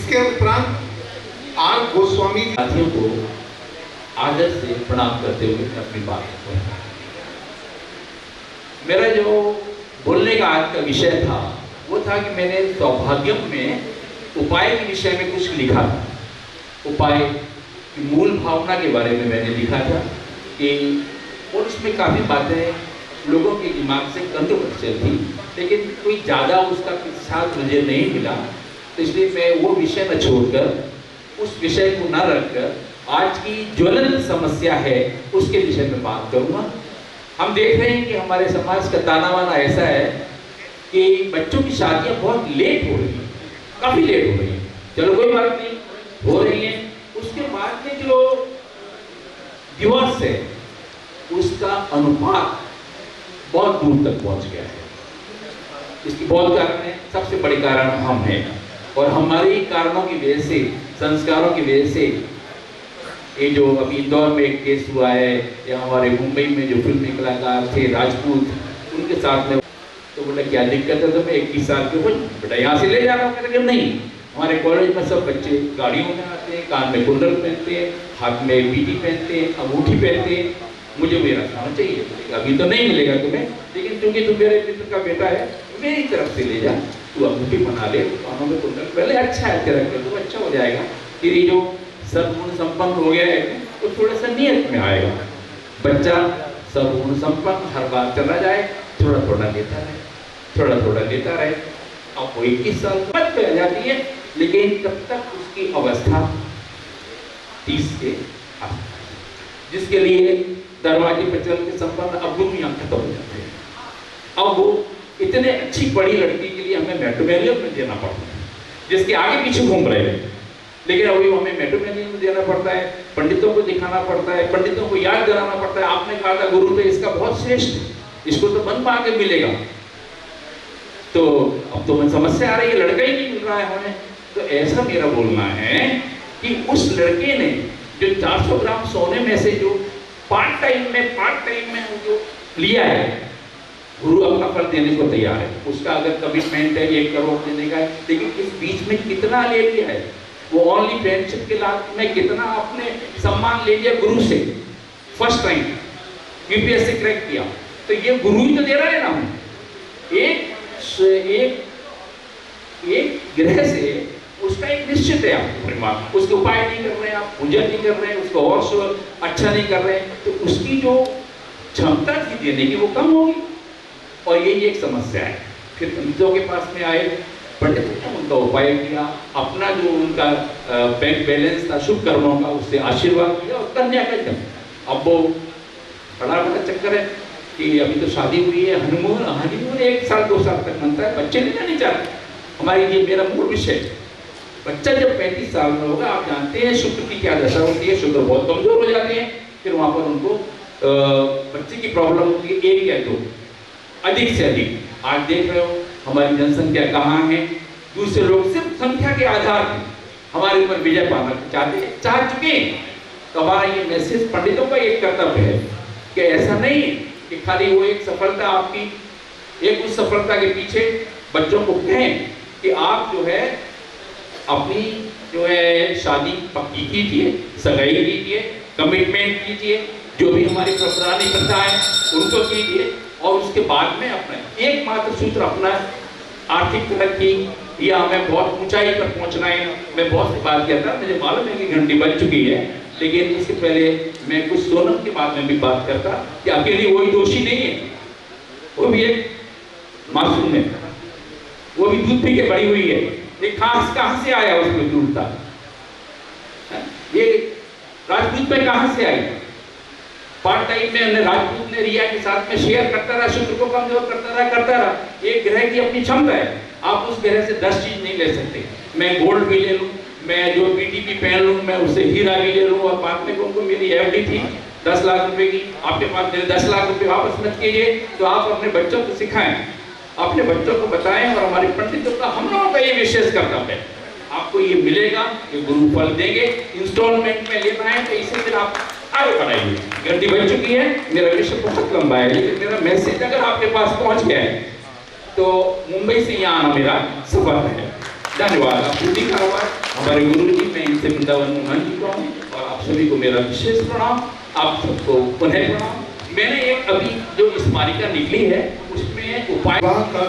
इसके उपरांत आर गोस्वामी साथियों को आदर से प्रणाम करते हुए अपनी बात को, मेरा जो बोलने का आज का विषय था वो था कि मैंने सौभाग्यम में उपाय के विषय में कुछ लिखा था। उपाय की मूल भावना के बारे में मैंने लिखा था कि, और उसमें काफ़ी बातें लोगों के दिमाग से कंट्रोवर्शियल थी, लेकिन कोई ज़्यादा उसका साथ मुझे नहीं मिला, तो इसलिए मैं वो विषय न छोड़कर उस विषय को न रखकर आज की ज्वलंत समस्या है उसके विषय में बात करूँगा। हम देख रहे हैं कि हमारे समाज का ताना बाना ऐसा है कि बच्चों की शादियाँ बहुत लेट हो रही हैं, काफ़ी लेट हो रही हैं। चलो कोई बात नहीं, हो रही हैं, उसके बाद में जो डिवोर्स है उसका अनुपात बहुत दूर तक पहुंच गया है। इसकी बहुत कारण है, सबसे बड़े कारण हम हैं, और हमारे कारणों की वजह से, संस्कारों की वजह से ये जो अभी इंदौर में एक केस हुआ है, या हमारे मुंबई में जो फिल्मी कलाकार थे राजपूत, उनके साथ में, तो बोला क्या दिक्कत है तुम्हें, 21 साल के हो बेटा यहाँ से ले जा रहा हूँ। मैंने कहा नहीं, हमारे कॉलेज में सब बच्चे गाड़ियों में आते हैं, कान में कुंडल पहनते हैं, हाथ में बीटी पहनते हैं, अंगूठी पहनते हैं, मुझे मेरा खाना चाहिए। अभी तो नहीं मिलेगा तुम्हें, लेकिन क्योंकि तुम मेरे मित्र का बेटा है, मेरी तरफ से ले जा, तू अंगूठी बना ले, कानों में कुंडल पहले, अच्छा है तेरा, तो अच्छा हो जाएगा, तेरी जो सर्वगुण संपन्न हो गया है तो थोड़ा सा नियत में आएगा। बच्चा सर्वगुण संपन्न हर बार चला जाए, थोड़ा थोड़ा लेता रहे, थोड़ा थोड़ा लेता रहे। अब वो 21 साल बाद पे आ जाती है, लेकिन तब तक उसकी अवस्था 30 के आसपास, जिसके लिए दरवाजे पर चल के संपन्न अब दुनिया खत्म हो जाते हैं। अब वो इतने अच्छी बड़ी लड़की के लिए हमें मैट्रिमोनियल में देना पड़ता है, जिसके आगे पीछे घूम रहे हैं, लेकिन अभी हमें मैट्रिमोनियल में देना पड़ता है, पंडितों को दिखाना पड़ता है, पंडितों को याद दिलाना पड़ता है। आपने कहा था गुरु तो इसका बहुत श्रेष्ठ है, इसको तो बन पा के मिलेगा, तो अब तो मैं समस्या आ रही है, लड़का ही नहीं मिल रहा है हमें। तो ऐसा मेरा बोलना है कि उस लड़के ने जो 400 ग्राम सोने में से जो पार्ट टाइम में जो लिया है, गुरु अपना फल देने को तैयार है। उसका अगर कमिटमेंट है 1 करोड़ देने का है, लेकिन इस बीच में कितना ले लिया है, वो ओनली फ्रेंडशिप के लाभ में कितना आपने सम्मान ले लिया गुरु से। फर्स्ट टाइम यूपीएससी क्रैक किया, तो ये गुरु ही तो दे रहा है ना। हम एक ग्रह से उसका एक निश्चित है, आप परिमाण उसके उपाय नहीं कर रहे हैं, आप पूजा नहीं कर रहे हैं, उसको और अच्छा नहीं कर रहे हैं, तो उसकी जो क्षमता थी देने की वो कम होगी, और यही एक समस्या है। फिर पंडितों के पास में आए, पंडितों ने उनका उपाय किया, अपना जो उनका बैंक बैलेंस था शुभ कर्मों का, उससे आशीर्वाद किया और कन्या का जन्म। अब वो बड़ा चक्कर है कि अभी तो शादी हुई है, हनीमून 1 साल 2 साल तक बनता है, बच्चे नहीं चाहते। हमारी ये मेरा मूल विषय, बच्चा जब 35 साल में होगा, आप जानते हैं शुक्र की क्या दशा होती है, शुक्र बहुत कमजोर हो जाते हैं, फिर वहाँ पर उनको बच्चे की प्रॉब्लम होती है 1 या 2, अधिक से अधिक। आज देख रहे हो हमारी जनसंख्या कहाँ है, दूसरे लोग सिर्फ संख्या के आधार पर हमारे ऊपर विजय पाना चाह चुके हैं। तो हमारा ये मैसेज पंडितों का एक कर्तव्य है कि ऐसा नहीं कि खाली वो एक सफलता आपकी, एक उस सफलता के पीछे बच्चों को कहें कि आप जो है अपनी जो है शादी पक्की कीजिए, सगाई कीजिए, कमिटमेंट कीजिए, जो भी हमारी पुरानी प्रथा है उनको कीजिए, और उसके बाद में अपना एकमात्र सूत्र अपना आर्थिक तरक्की या हमें बहुत ऊंचाई पर पहुंचना है। मैं बहुत सी बात कहता, मुझे मालूम है कि घंटी बज चुकी है, लेकिन उससे पहले मैं कुछ सोनम के बारे में भी बात करता कि अकेली वही दोषी नहीं है, वो भी एक मासूम है, वो भी दूध पी के बड़ी हुई है। ये खास कहां से आया उसमें दूध था, ये राजपूत में कहां से आई? पार्ट टाइम में राजपूत ने रिया के साथ में शेयर करता रहा, शुक्र को कमजोर करता रहा। एक ग्रह की अपनी क्षमता है, आप उस ग्रह से 10 चीज नहीं ले सकते। मैं गोल्ड भी ले लूं, मैं जो बीटीपी पहन लूं, मैं उससे हीरा भी ले लूं, और बाद में उनको मेरी एफडी थी 10 लाख रुपए की, आपके पास मेरे 10 लाख रुपए वापस मत कीजिए। तो आप अपने बच्चों को सिखाएं, अपने बच्चों को बताएं, और हमारे पंडितों का, हम लोगों का ये विशेष कर्तव्य है। आपको ये मिलेगा, ये गुरु फल देंगे, इंस्टॉलमेंट में लेना है, तो इसे फिर आप आगे बढ़ाइए। घंटी बज चुकी है, मेरा विषय बहुत लंबा है, लेकिन मेरा मैसेज अगर आपके पास पहुंच गया है तो मुंबई से यहाँ आना मेरा सफल है। धन्यवाद। आप लिखा हुआ है हमारे गुरु जी, मैं इनसे वृंदावन में मान चुका हूँ और आप सभी को मेरा विशेष प्रणाम, आप सबको पुनः प्रणाम। मैंने एक अभी जो स्मारिका निकली है उसमें उपाय का